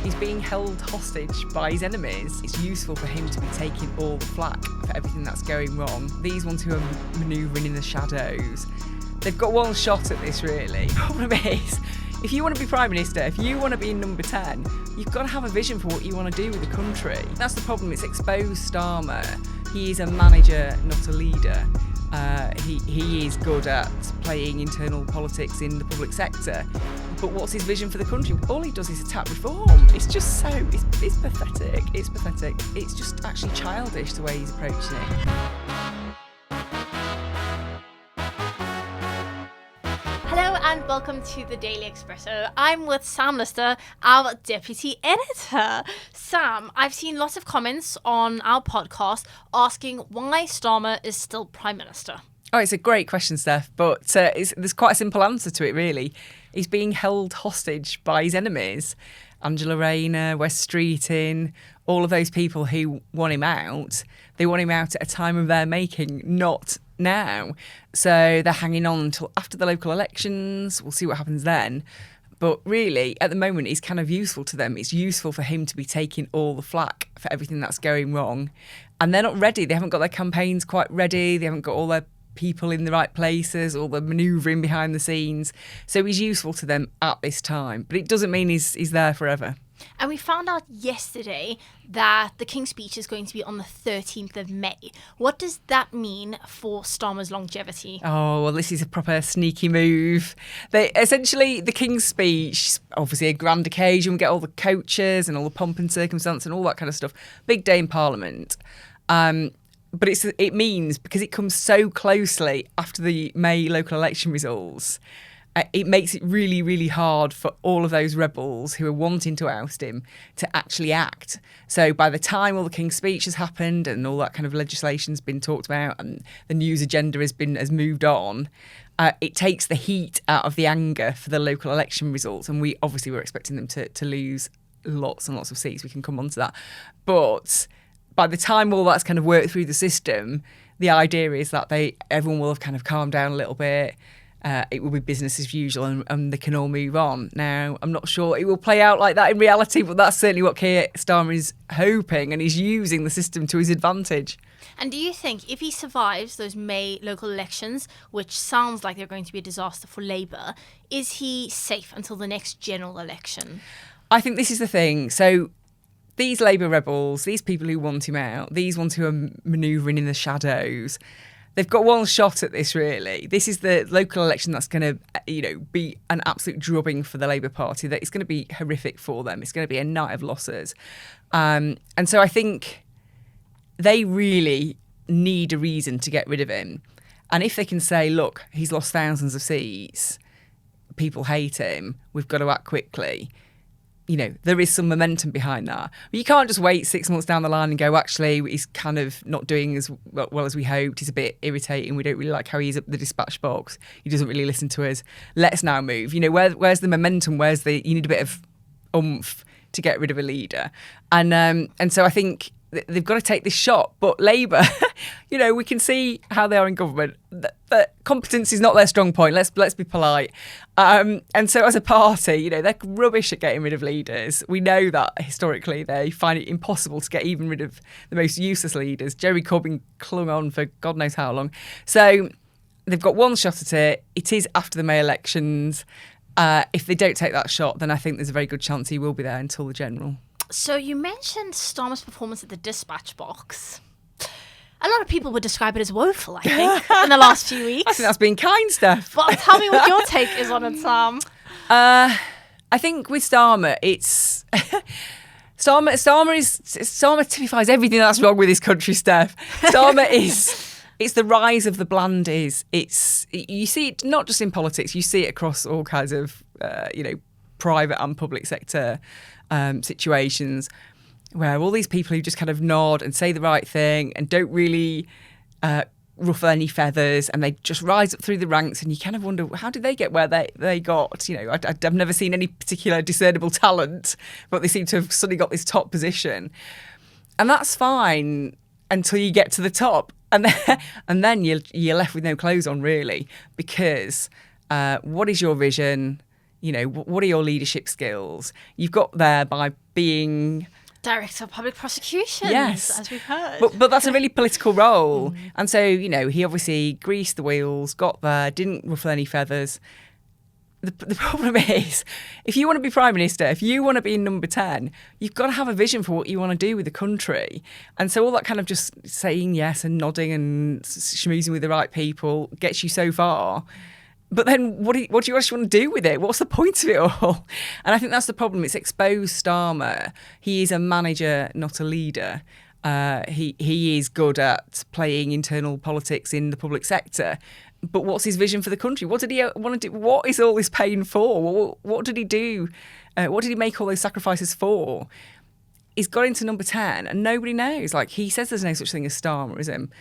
He's being held hostage by his enemies. It's useful for him to be taking all the flak for everything that's going wrong. These ones who are manoeuvring in the shadows, they've got one shot at this, really. The problem is, if you want to be Prime Minister, if you want to be in number 10, you've got to have a vision for what you want to do with the country. That's the problem. It's exposed Starmer. He is a manager, not a leader. He is good at playing internal politics in the public sector. But what's his vision for the country? All he does is attack reform. It's just it's pathetic. It's pathetic. It's just actually childish the way he's approaching it. Hello and welcome to the Daily Expresso. I'm with Sam Lister, our deputy editor. Sam, I've seen lots of comments on our podcast asking why Starmer is still Prime Minister. Oh, it's a great question, Steph, but there's quite a simple answer to it, really. He's being held hostage by his enemies. Angela Rayner, West Streeting, all of those people who want him out. They want him out at a time of their making, not now. So they're hanging on until after the local elections. We'll see what happens then. But really, at the moment, he's kind of useful to them. It's useful for him to be taking all the flak for everything that's going wrong. And they're not ready. They haven't got their campaigns quite ready. They haven't got all their people in the right places, all the manoeuvring behind the scenes. So he's useful to them at this time. But it doesn't mean he's there forever. And we found out yesterday that the King's speech is going to be on the 13th of May. What does that mean for Starmer's longevity? Oh, well, this is a proper sneaky move. Essentially, the King's speech, obviously a grand occasion, we get all the coaches and all the pomp and circumstance and all that kind of stuff. Big day in Parliament. But it means, because it comes so closely after the May local election results, it makes it really, really hard for all of those rebels who are wanting to oust him to actually act. So by the time all the King's speech has happened and all that kind of legislation's been talked about and the news agenda has moved on, it takes the heat out of the anger for the local election results. And we obviously were expecting them to lose lots and lots of seats. We can come on to that. But by the time all that's kind of worked through the system, the idea is that everyone will have kind of calmed down a little bit. It will be business as usual and they can all move on. Now, I'm not sure it will play out like that in reality, but that's certainly what Keir Starmer is hoping, and he's using the system to his advantage. And do you think if he survives those May local elections, which sounds like they're going to be a disaster for Labour, is he safe until the next general election? I think this is the thing. So these Labour rebels, these people who want him out, these ones who are manoeuvring in the shadows, they've got one shot at this, really. This is the local election that's going to, be an absolute drubbing for the Labour Party. That it's going to be horrific for them. It's going to be a night of losses. And so I think they really need a reason to get rid of him. And if they can say, look, he's lost thousands of seats, people hate him, we've got to act quickly, there is some momentum behind that. But you can't just wait 6 months down the line and go, actually, he's kind of not doing as well as we hoped. He's a bit irritating. We don't really like how he's at the dispatch box. He doesn't really listen to us. Let's now move. Where's the momentum? You need a bit of oomph to get rid of a leader. And so I think they've got to take this shot. But Labour, we can see how they are in government. But competence is not their strong point. Let's be polite. And so as a party, they're rubbish at getting rid of leaders. We know that historically they find it impossible to get even rid of the most useless leaders. Jerry Corbyn clung on for God knows how long. So they've got one shot at it. It is after the May elections. If they don't take that shot, then I think there's a very good chance he will be there until the general. So you mentioned Starmer's performance at the dispatch box. A lot of people would describe it as woeful, I think, in the last few weeks. I think that's been kind, Steph. Well, tell me what your take is on it, Sam. I think with Starmer, it's Starmer typifies everything that's wrong with this country, Steph. Starmer it's the rise of the blandies. You see it not just in politics, you see it across all kinds of private and public sector situations, where all these people who just kind of nod and say the right thing and don't really ruffle any feathers, and they just rise up through the ranks, and you kind of wonder, how did they get where they got? I've never seen any particular discernible talent, but they seem to have suddenly got this top position. And that's fine until you get to the top. And then you're left with no clothes on, really, because what is your vision? What are your leadership skills? You've got there by being... Director of Public Prosecutions, yes, as we've heard. But that's a really political role. And so, you know, he obviously greased the wheels, got there, didn't ruffle any feathers. The problem is, if you want to be Prime Minister, if you want to be in number 10, you've got to have a vision for what you want to do with the country. And so all that kind of just saying yes and nodding and schmoozing with the right people gets you so far. But then what do you actually want to do with it? What's the point of it all? And I think that's the problem. It's exposed Starmer. He is a manager, not a leader. He is good at playing internal politics in the public sector. But what's his vision for the country? What did he want to do? What is all this pain for? What did he do? What did he make all those sacrifices for? He's got into number 10 and nobody knows. Like, he says there's no such thing as Starmerism.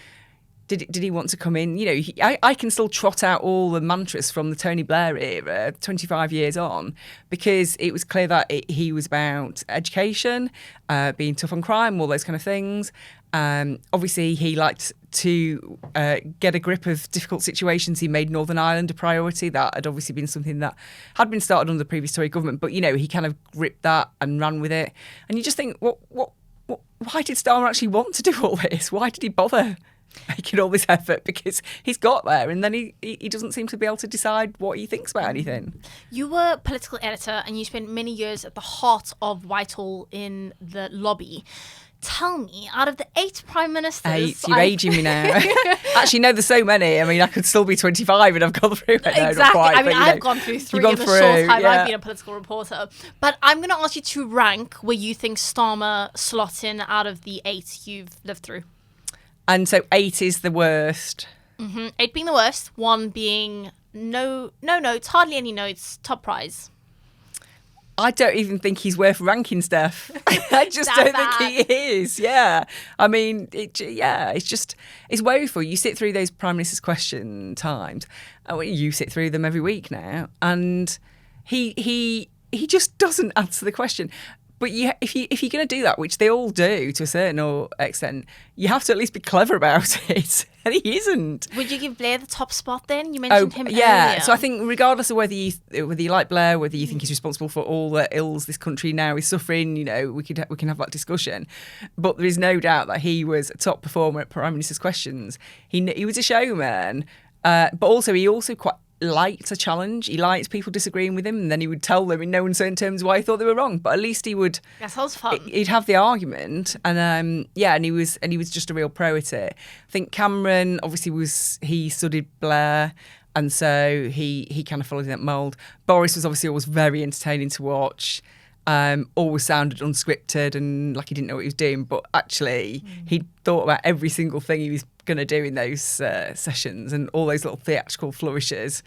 Did he want to come in? You know, I can still trot out all the mantras from the Tony Blair era, 25 years on, because it was clear that he was about education, being tough on crime, all those kind of things. Obviously, he liked to get a grip of difficult situations. He made Northern Ireland a priority. That had obviously been something that had been started under the previous Tory government. But, you know, he kind of gripped that and ran with it. And you just think, why did Starmer actually want to do all this? Why did he bother making all this effort? Because he's got there and then he doesn't seem to be able to decide what he thinks about anything. You were political editor and you spent many years at the heart of Whitehall in the lobby. Tell me, out of the 8 prime ministers... 8, you're aging me now. Actually, no, there's so many. I mean, I could still be 25 and I've gone through it. No, exactly. not quite, I mean, but, I've gone through 3 in the short time I've been a political reporter. But I'm going to ask you to rank where you think Starmer slots in out of the 8 you've lived through. And so 8 is the worst. 8 being the worst, 1 being no notes, hardly any notes, top prize. I don't even think he's worth ranking, Steph. I just don't think he is. Yeah. I mean, it's woeful. You sit through those Prime Minister's question times. You sit through them every week now. And he just doesn't answer the question. But if you're going to do that, which they all do to a certain extent, you have to at least be clever about it. And he isn't. Would you give Blair the top spot then? You mentioned him earlier. Yeah, so I think regardless of whether you like Blair, whether you think he's responsible for all the ills this country now is suffering, you know, we can have that discussion. But there is no doubt that he was a top performer at Prime Minister's questions. He was a showman, but also he quite liked a challenge. He liked people disagreeing with him, and then he would tell them in no uncertain terms why he thought they were wrong. But at least he would. That sounds fun. He'd have the argument, and and he was just a real pro at it. I think Cameron obviously he studied Blair, and so he kind of followed that mould. Boris was obviously always very entertaining to watch. Always sounded unscripted and like he didn't know what he was doing, but actually he'd thought about every single thing he was going to do in those sessions, and all those little theatrical flourishes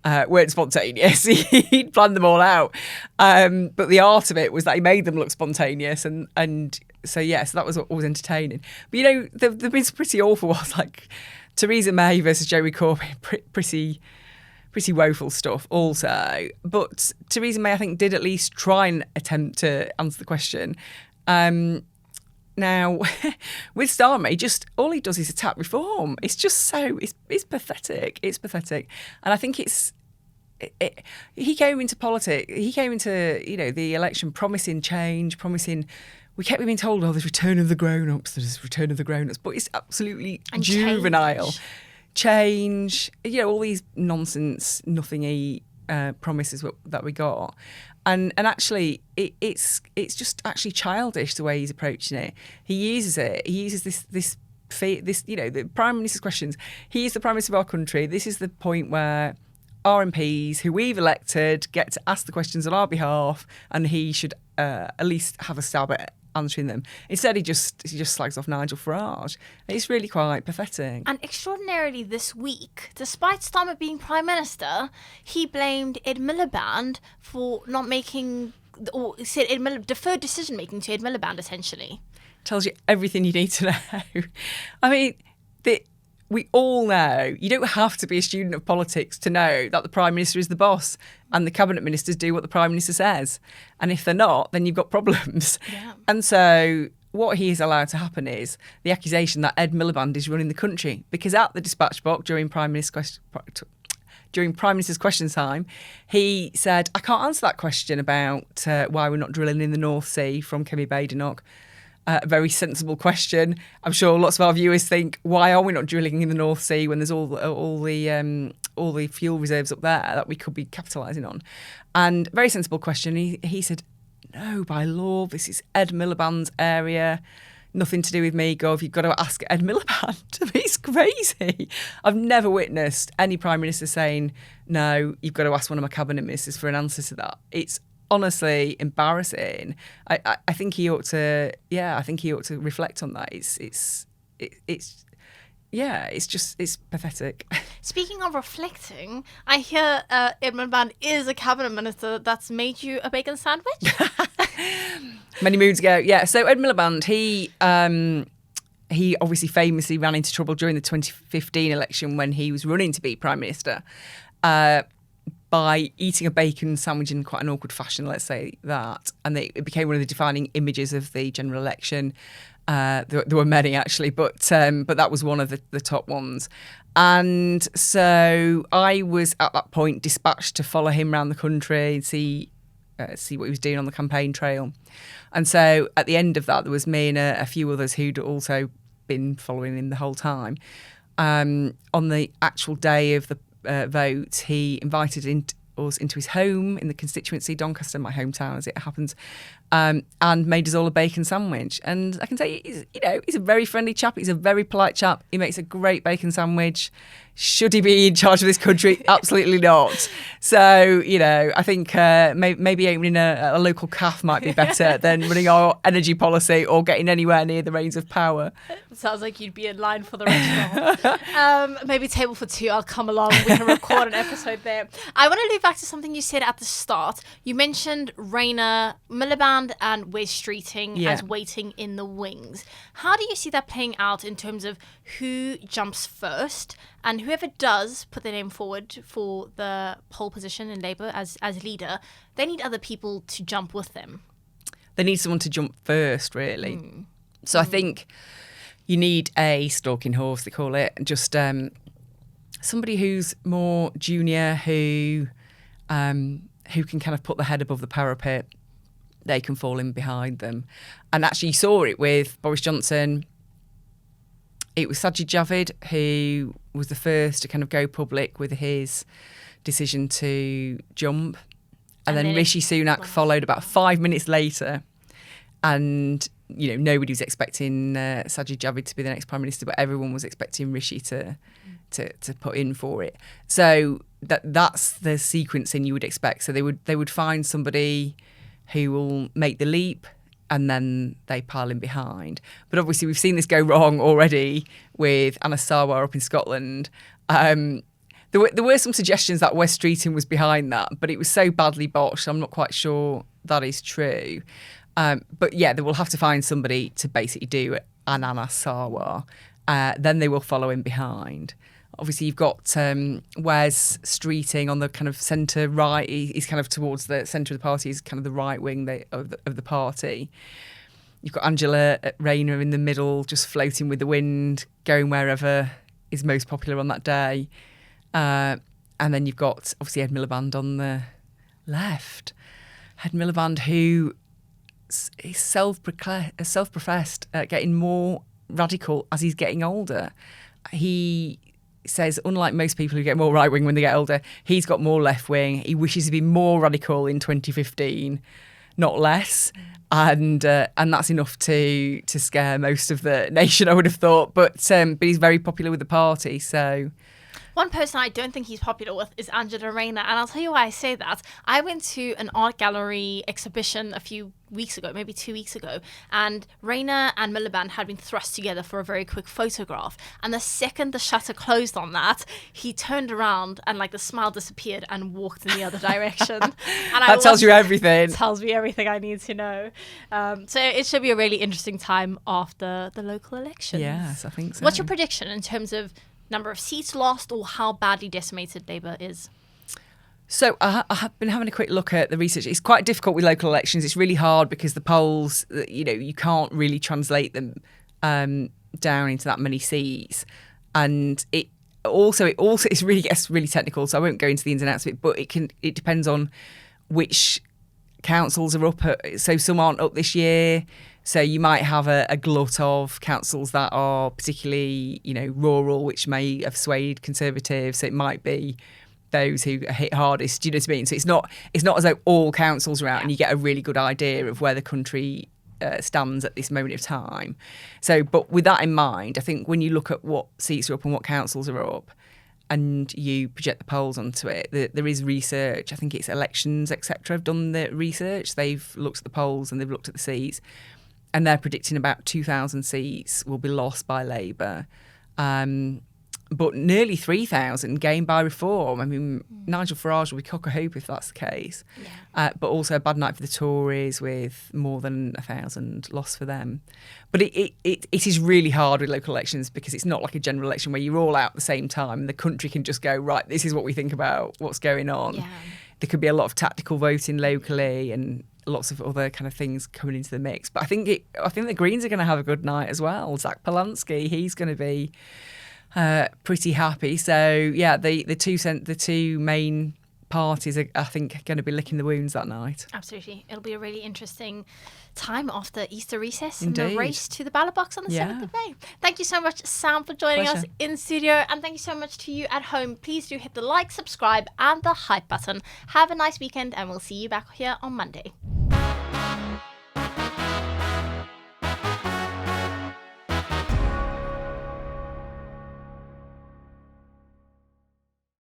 weren't spontaneous. He'd planned them all out, but the art of it was that he made them look spontaneous, and so that was always entertaining. But you know, there've been some pretty awful ones, like Theresa May versus Jeremy Corbyn, pretty woeful stuff also. But Theresa May, I think, did at least try and attempt to answer the question. Now, with Starmer, all he does is attack reform. It's just it's pathetic. It's pathetic. And I think he came into politics, the election promising change, we kept being told, there's return of the grown-ups, but it's absolutely juvenile. Change, all these nonsense, nothingy promises that we got, and actually it's just actually childish the way he's approaching it. He uses this the Prime Minister's questions. He is the Prime Minister of our country. This is the point where our MPs, who we've elected, get to ask the questions on our behalf, and he should at least have a stab at answering them. Instead, he just slags off Nigel Farage. It's really quite pathetic. And extraordinarily this week, despite Starmer being Prime Minister, he blamed Ed Miliband for not making, or said deferred decision making to Ed Miliband, essentially. Tells you everything you need to know. I mean, we all know, you don't have to be a student of politics to know that the Prime Minister is the boss and the Cabinet Ministers do what the Prime Minister says. And if they're not, then you've got problems. Yeah. And so what he is allowed to happen is the accusation that Ed Miliband is running the country. Because at the dispatch box during during Prime Minister's question time, he said, I can't answer that question about why we're not drilling in the North Sea from Kemi Badenoch. A very sensible question. I'm sure lots of our viewers think, why are we not drilling in the North Sea when there's all the fuel reserves up there that we could be capitalising on? And very sensible question. He said, no, by law, this is Ed Miliband's area. Nothing to do with me, Gov. You've got to ask Ed Miliband. He's crazy. I've never witnessed any Prime Minister saying, no, you've got to ask one of my cabinet ministers for an answer to that. It's honestly embarrassing. I think he ought to. Yeah, I think he ought to reflect on that. It's pathetic. Speaking of reflecting, I hear Ed Miliband is a cabinet minister that's made you a bacon sandwich. Many moons ago, yeah. So Ed Miliband, he obviously famously ran into trouble during the 2015 election when he was running to be Prime Minister by eating a bacon sandwich in quite an awkward fashion, let's say that. And it became one of the defining images of the general election. There were many actually, but that was one of the top ones. And so I was at that point dispatched to follow him around the country and see what he was doing on the campaign trail. And so at the end of that, there was me and a few others who'd also been following him the whole time. On the actual day of the vote, he invited us into his home in the constituency, Doncaster, my hometown as it happens, and made us all a bacon sandwich. And I can tell you, he's a very friendly chap. He's a very polite chap. He makes a great bacon sandwich. Should he be in charge of this country? Absolutely not. So, I think maybe opening a local cafe might be better than running our energy policy or getting anywhere near the reins of power. Sounds like you'd be in line for the restaurant. Maybe table for two. I'll come along. We can record an episode there. I want to loop back to something you said at the start. You mentioned Rayner, Miliband and Wes Streeting as waiting in the wings. How do you see that playing out in terms of who jumps first? And whoever does put their name forward for the pole position in Labour as leader, they need other people to jump with them. They need someone to jump first, really. So I think you need a stalking horse, they call it, just somebody who's more junior, who can kind of put their head above the parapet. They can fall in behind them. And actually you saw it with Boris Johnson. It was Sajid Javid who was the first to kind of go public with his decision to jump. And then Rishi Sunak followed about 5 minutes later. And, nobody was expecting Sajid Javid to be the next Prime Minister, but everyone was expecting Rishi to put in for it. So that's the sequencing you would expect. So they would find somebody who will make the leap, and then they pile in behind. But obviously we've seen this go wrong already with Anna Sarwar up in Scotland. There were some suggestions that Wes Streeting was behind that, but it was so badly botched, I'm not quite sure that is true. But yeah, they will have to find somebody to basically do an Anna Sarwar. Then they will follow in behind. Obviously, you've got Wes Streeting on the kind of centre right. He's kind of towards the centre of the party. He's kind of the right wing of the party. You've got Angela Rayner in the middle, just floating with the wind, going wherever is most popular on that day. And then you've got, obviously, Ed Miliband on the left. Ed Miliband, who is self-professed getting more radical as he's getting older. He says, unlike most people who get more right-wing when they get older, he's got more left-wing. He wishes to be more radical in 2015, not less. And that's enough to scare most of the nation, I would have thought. But he's very popular with the party, so... One person I don't think he's popular with is Angela Rayner, and I'll tell you why I say that. I went to an art gallery exhibition a few weeks ago, maybe 2 weeks ago, and Rayner and Miliband had been thrust together for a very quick photograph. And the second the shutter closed on that, he turned around and the smile disappeared and walked in the other direction. And that tells you everything. Tells me everything I need to know. So it should be a really interesting time after the local elections. Yes, I think so. What's your prediction in terms of number of seats lost or how badly decimated Labour is? So I have been having a quick look at the research. It's quite difficult with local elections. It's really hard because the polls, you can't really translate them down into that many seats. And also it really gets really technical, so I won't go into the ins and outs of it, but it depends on which councils are up so some aren't up this year, so you might have a glut of councils that are particularly, rural, which may have swayed Conservatives, so it might be those who are hit hardest. Do you know what I mean? So it's not as though all councils are out and you get a really good idea of where the country stands at this moment of time. So, but with that in mind, I think when you look at what seats are up and what councils are up, and you project the polls onto it, there is research. I think it's Elections, etc. have done the research. They've looked at the polls and they've looked at the seats, and they're predicting about 2,000 seats will be lost by Labour. But nearly 3,000 gained by Reform. I mean, Nigel Farage will be cock-a-hoop if that's the case. Yeah. But also a bad night for the Tories with more than 1,000 lost for them. But it is really hard with local elections because it's not like a general election where you're all out at the same time and the country can just go, right, this is what we think about what's going on. Yeah. There could be a lot of tactical voting locally and lots of other kind of things coming into the mix. But I think the Greens are going to have a good night as well. Zach Polanski, he's going to be pretty happy. So yeah, the two main parties are, I think, going to be licking the wounds that night. Absolutely, it'll be a really interesting time after Easter recess and the race to the ballot box on the 7th of May. Thank you so much, Sam, for joining us in studio, and thank you so much to you at home. Please do hit the like, subscribe, and the hype button. Have a nice weekend, and we'll see you back here on Monday.